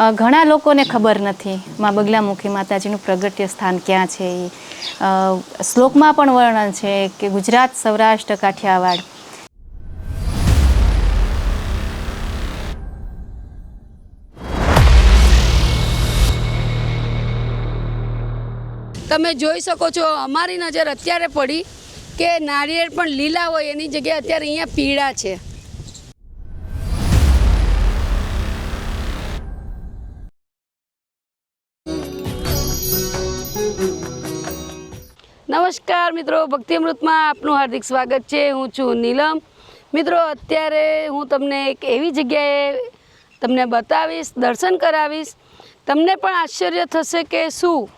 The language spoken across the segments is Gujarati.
ઘણા લોકોને ખબર નથી માં બગલામુખી માતાજીનું પ્રગટ્ય સ્થાન ક્યાં છે. શ્લોકમાં પણ વર્ણન છે કે ગુજરાત, સૌરાષ્ટ્ર, કાઠિયાવાડ. તમે જોઈ શકો છો, અમારી નજર અત્યારે પડી કે નારિયેળ પણ લીલા હોય એની જગ્યાએ અત્યારે અહીંયા પીળા છે. નમસ્કાર મિત્રો, ભક્તિ અમૃતમાં આપનું હાર્દિક સ્વાગત છે. હું છું નીલમ. મિત્રો, અત્યારે હું તમને એક એવી જગ્યાએ તમને બતાવીશ, દર્શન કરાવીશ. તમને પણ આશ્ચર્ય થશે કે શું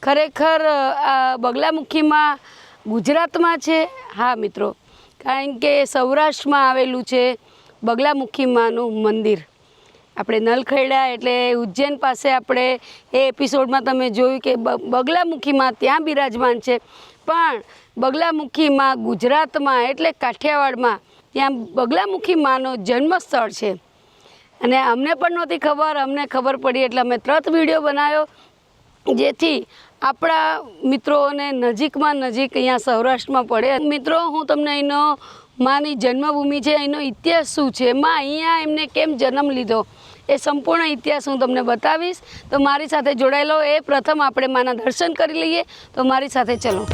ખરેખર આ બગલામુખીમાં ગુજરાતમાં છે? હા મિત્રો, કારણ કે સૌરાષ્ટ્રમાં આવેલું છે બગલામુખીમાંનું મંદિર. આપણે નલખેડા એટલે ઉજ્જૈન પાસે આપણે એ એપિસોડમાં તમે જોયું કે બગલામુખીમાં ત્યાં બિરાજમાન છે. પણ બગલામુખીમાં ગુજરાતમાં એટલે કાઠિયાવાડમાં ત્યાં બગલામુખીમાંનો જન્મસ્થળ છે. અને અમને પણ નહોતી ખબર. અમને ખબર પડી એટલે અમે તરત વિડીયો બનાવ્યો, જેથી આપણા મિત્રોને નજીકમાં નજીક અહીંયા સૌરાષ્ટ્રમાં પડે. મિત્રો, હું તમને અહીંનો માની જન્મભૂમિ છે, અહીંનો ઇતિહાસ શું છે, માં અહીંયા એમને કેમ જન્મ લીધો, એ સંપૂર્ણ ઇતિહાસ હું તમને બતાવીશ. તો મારી સાથે જોડાયેલો એ પ્રથમ આપણે માના દર્શન કરી લઈએ. તો મારી સાથે ચલો.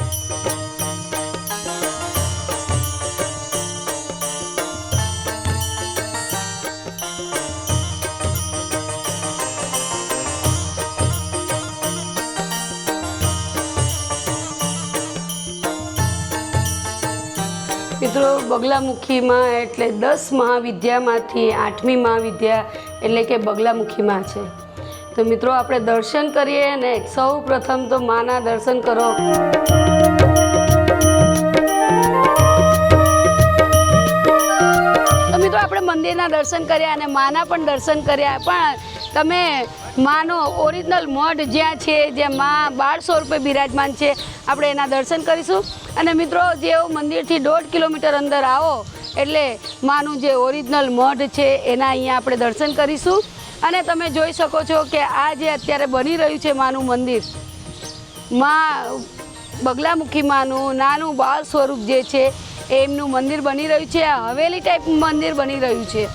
મિત્રો, બગલામુખીમાં એટલે 10 મહાવિદ્યામાંથી 8મી મહાવિદ્યા એટલે કે બગલામુખીમાં છે. તો મિત્રો, આપણે દર્શન કરીએ અને સૌ પ્રથમ તો માના દર્શન કરો. તો મિત્રો, આપણે મંદિરના દર્શન કર્યા અને માના પણ દર્શન કર્યા. પણ તમે માનો ઓરિજિનલ મઢ જ્યાં છે, જ્યાં મા બાળ સ્વરૂપે બિરાજમાન છે, આપણે એના દર્શન કરીશું. અને મિત્રો, જેવો મંદિરથી 1.5 કિલોમીટર અંદર આવો એટલે માનું જે ઓરિજિનલ મઢ છે એના અહીંયા આપણે દર્શન કરીશું. અને તમે જોઈ શકો છો કે આ જે અત્યારે બની રહ્યું છે માનું મંદિર, માં બગલામુખી માનું નાનું બાળ સ્વરૂપ જે છે એમનું મંદિર બની રહ્યું છે. આ હવેલી ટાઈપ મંદિર બની રહ્યું છે.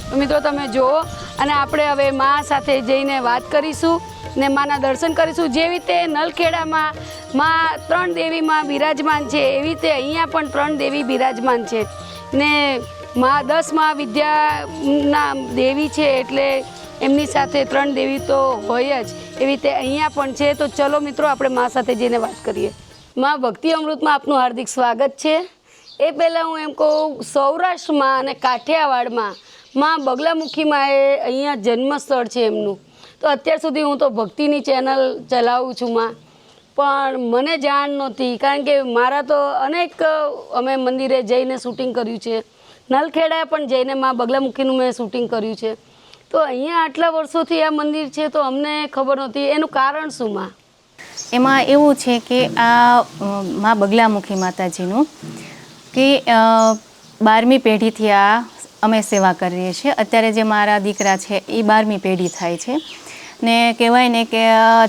તો મિત્રો, તમે જુઓ. અને આપણે હવે મા સાથે જઈને વાત કરીશું ને માના દર્શન કરીશું. જેવી રીતે નલખેડામાં માં 3 દેવીમાં બિરાજમાન છે, એવી રીતે અહીંયા પણ 3 દેવી બિરાજમાન છે. ને માં 10 મહાવિદ્યાના દેવી છે એટલે એમની સાથે 3 દેવી તો હોય જ, એવી રીતે અહીંયા પણ છે. તો ચલો મિત્રો, આપણે મા સાથે જઈને વાત કરીએ. માં ભક્તિ અમૃતમાં આપનું હાર્દિક સ્વાગત છે. એ પહેલાં હું એમ કહું, સૌરાષ્ટ્રમાં અને કાઠિયાવાડમાં માં બગલામુખીમાં એ અહીંયા જન્મસ્થળ છે એમનું. તો અત્યાર સુધી હું તો ભક્તિની ચેનલ ચલાવું છું માં, પણ મને જાણ નહોતી. કારણ કે મારા તો અનેક અમે મંદિરે જઈને શૂટિંગ કર્યું છે. નલખેડા પણ જઈને માં બગલામુખીનું મેં શૂટિંગ કર્યું છે. તો અહીંયા આટલા વર્ષોથી આ મંદિર છે તો અમને ખબર નહોતી. એનું કારણ શું માં? એમાં એવું છે કે આ માં બગલામુખી માતાજીનું કે 12મી પેઢીથી આ અમે સેવા કરીએ છીએ. અત્યારે જે મારા દીકરા છે એ 12મી પેઢી થાય છે. ને કહેવાય ને કે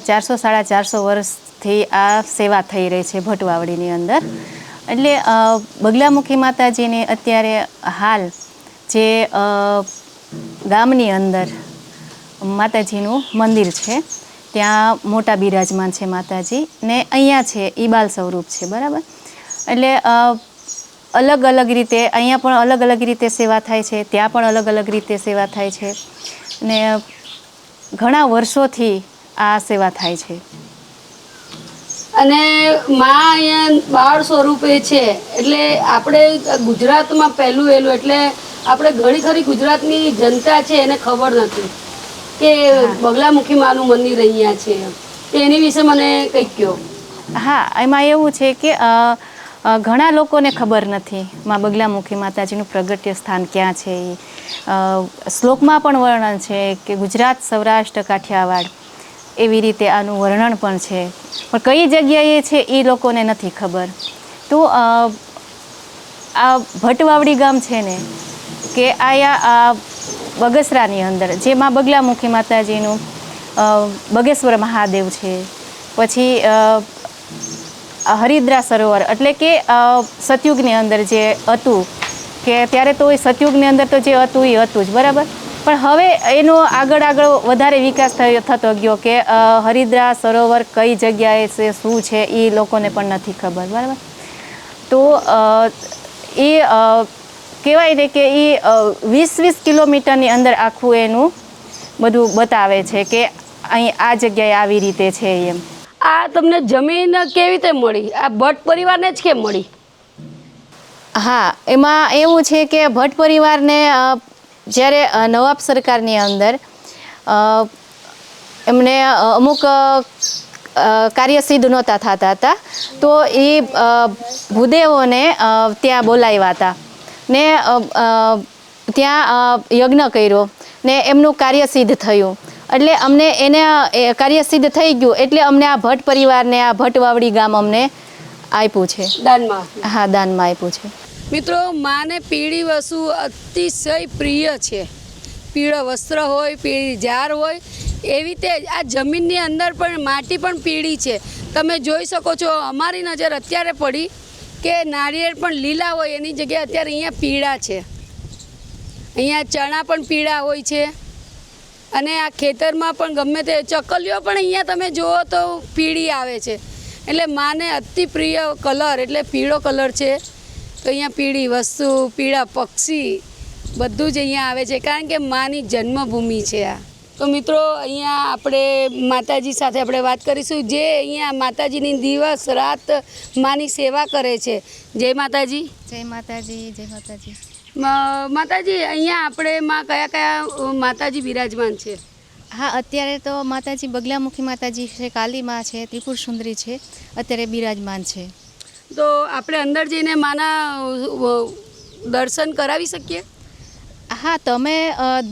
400-450 વર્ષથી આ સેવા થઈ રહી છે ભટવાવડીની અંદર. એટલે બગલામુખી માતાજીની અત્યારે હાલ જે ગામની અંદર માતાજીનું મંદિર છે, ત્યાં મોટા બિરાજમાન છે માતાજી. ને અહીંયા છે એ બાલ સ્વરૂપ છે, બરાબર. એટલે અલગ અલગ રીતે અહીંયા પણ અલગ અલગ રીતે સેવા થાય છે, ત્યાં પણ અલગ અલગ રીતે સેવા થાય છે. ને ઘણા વર્ષોથી આ સેવા થાય છે. અને માં અહીંયા બાળ સ્વરૂપે છે એટલે આપણે ગુજરાતમાં પહેલું એલું, એટલે આપણે ઘણી ખરી ગુજરાતની જનતા છે એને ખબર નથી કે બગલામુખી માનું મંદિર અહીંયા છે. એની વિશે મને કંઈક કહો. હા, એમાં એવું છે કે ઘણા લોકોને ખબર નથી માં બગલામુખી માતાજીનું પ્રગટ્ય સ્થાન ક્યાં છે. શ્લોકમાં પણ વર્ણન છે કે ગુજરાત, સૌરાષ્ટ્ર, કાઠિયાવાડ, એવી રીતે આનું વર્ણન પણ છે. પણ કઈ જગ્યાએ છે એ લોકોને નથી ખબર. તો આ ભટવાવડી ગામ છે ને કે આયા બગસરાની અંદર જે માં બગલામુખી માતાજીનું બગેશ્વર મહાદેવ છે, પછી હરિદ્રા સરોવર એટલે કે સતયુગની અંદર જે હતું કે ત્યારે તો એ સતયુગની અંદર તો જે હતું એ હતું જ બરાબર, પણ હવે એનો આગળ વધારે વિકાસ થતો ગયો કે હરિદ્રા સરોવર કઈ જગ્યાએ છે, શું છે એ લોકોને પણ નથી ખબર બરાબર. તો એ કહેવાય ને કે એ 20 કિલોમીટરની અંદર આખું એનું બધું બતાવે છે કે અહીં આ જગ્યાએ આવી રીતે છે એમ. આ તમને જમીન કેવી રીતે મળી? આ ભટ્ટ પરિવારને જ કેમ મળી? હા, એમાં એવું છે કે ભટ્ટ પરિવારને જ્યારે નવાબ સરકારની અંદર એમને અમુક કાર્ય સિદ્ધ નહોતા થતા હતા, તો એ ભૂદેવોને ત્યાં બોલાવ્યા હતા ને ત્યાં યજ્ઞ કર્યો ને એમનું કાર્ય સિદ્ધ થયું. એટલે અમને એને કાર્ય સિદ્ધ થઈ ગયું એટલે અમને આ ભટ્ટ પરિવારને આ ભટ્ટવાવડી ગામ અમને આપ્યું છે દાનમાં. હા, દાનમાં આપ્યું છે. મિત્રો, માને પીળી વસ્તુ અતિશય પ્રિય છે. પીળો વસ્ત્ર હોય, પીળી ઝાર હોય, એવી રીતે આ જમીનની અંદર પણ માટી પણ પીળી છે. તમે જોઈ શકો છો, અમારી નજર અત્યારે પડી કે નાળિયેર પણ લીલા હોય એની જગ્યાએ અત્યારે અહીંયા પીળા છે. અહીંયા ચણા પણ પીળા હોય છે અને આ ખેતરમાં પણ ગમે તે ચકલીઓ પણ અહીંયા તમે જુઓ તો પીળી આવે છે. એટલે માને અતિ પ્રિય કલર એટલે પીળો કલર છે. તો અહીંયા પીળી વસ્તુ, પીળા પક્ષી બધું જ અહીંયા આવે છે, કારણ કે માની જન્મભૂમિ છે આ. તો મિત્રો, અહીંયા આપણે માતાજી સાથે આપણે વાત કરીશું, જે અહીંયા માતાજીની દિવસ રાત માની સેવા કરે છે. જય માતાજી. જય માતાજી. જય માતાજી. માતાજી, અહીંયા આપણે માં કયા માતાજી બિરાજમાન છે? હા, અત્યારે તો માતાજી બગલામુખી માતાજી છે, કાલી માં છે, ત્રિપુર સુંદરી છે, અત્યારે બિરાજમાન છે. તો આપણે અંદર જઈને માના દર્શન કરાવી શકીએ? હા, તમે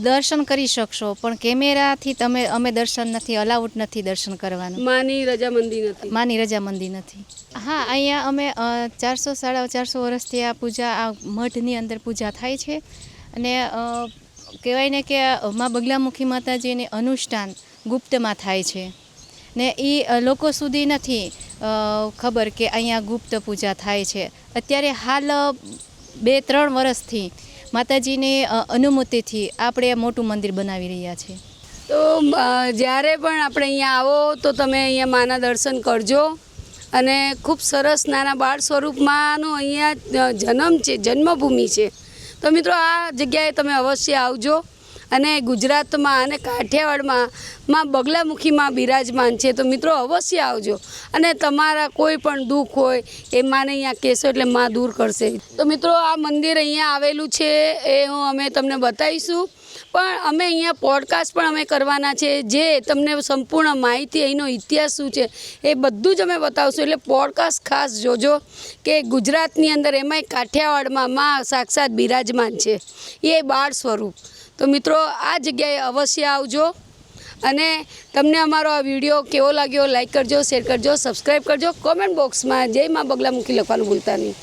દર્શન કરી શકશો, પણ કેમેરાથી અમે દર્શન નથી, અલાઉડ નથી દર્શન કરવાનું. માની રજામંદી નથી? માની રજામંદી નથી. હા, અહીંયા અમે 400-450 વર્ષથી આ પૂજા આ મઠની અંદર પૂજા થાય છે. અને કહેવાય ને કે માં બગલામુખી માતાજીની અનુષ્ઠાન ગુપ્તમાં થાય છે ને એ લોકો સુધી નથી ખબર કે અહીંયા ગુપ્ત પૂજા થાય છે. અત્યારે હાલ 2-3 વર્ષથી માતાજીની અનુમતિથી આપણે મોટું મંદિર બનાવી રહ્યા છીએ. તો જ્યારે પણ આપણે અહીંયા આવો તો તમે અહીંયા માના દર્શન કરજો. અને ખૂબ સરસ નાના બાળ સ્વરૂપમાંનો અહીંયા જન્મ છે, જન્મભૂમિ છે. તો મિત્રો, આ જગ્યાએ તમે અવશ્ય આવજો. અને ગુજરાતમાં અને કાઠિયાવાડમાં માં બગલામુખીમાં બિરાજમાન છે. તો મિત્રો, અવશ્ય આવજો અને તમારા કોઈ પણ દુઃખ હોય એ માને અહીંયા કહેશો એટલે માં દૂર કરશે. તો મિત્રો, આ મંદિર અહીંયા આવેલું છે એ અમે તમને બતાવીશું, પણ અમે અહીંયા પોડકાસ્ટ પણ અમે કરવાના છે, જે તમને સંપૂર્ણ માહિતી અહીંનો ઇતિહાસ શું છે એ બધું જ અમે બતાવશું. એટલે પોડકાસ્ટ ખાસ જોજો કે ગુજરાતની અંદર એમાંય કાઠિયાવાડમાં માં સાક્ષાત બિરાજમાન છે, એ બાળ સ્વરૂપ. તો મિત્રો, આ જગ્યાએ અવશ્ય આવજો. અને તમને અમારો આ વિડીયો કેવો લાગ્યો લાઈક કરજો, શેર કરજો, સબસ્ક્રાઈબ કરજો. કોમેન્ટ બોક્સમાં જય માં બગલામુખી લખવાનું ભૂલતા નહીં.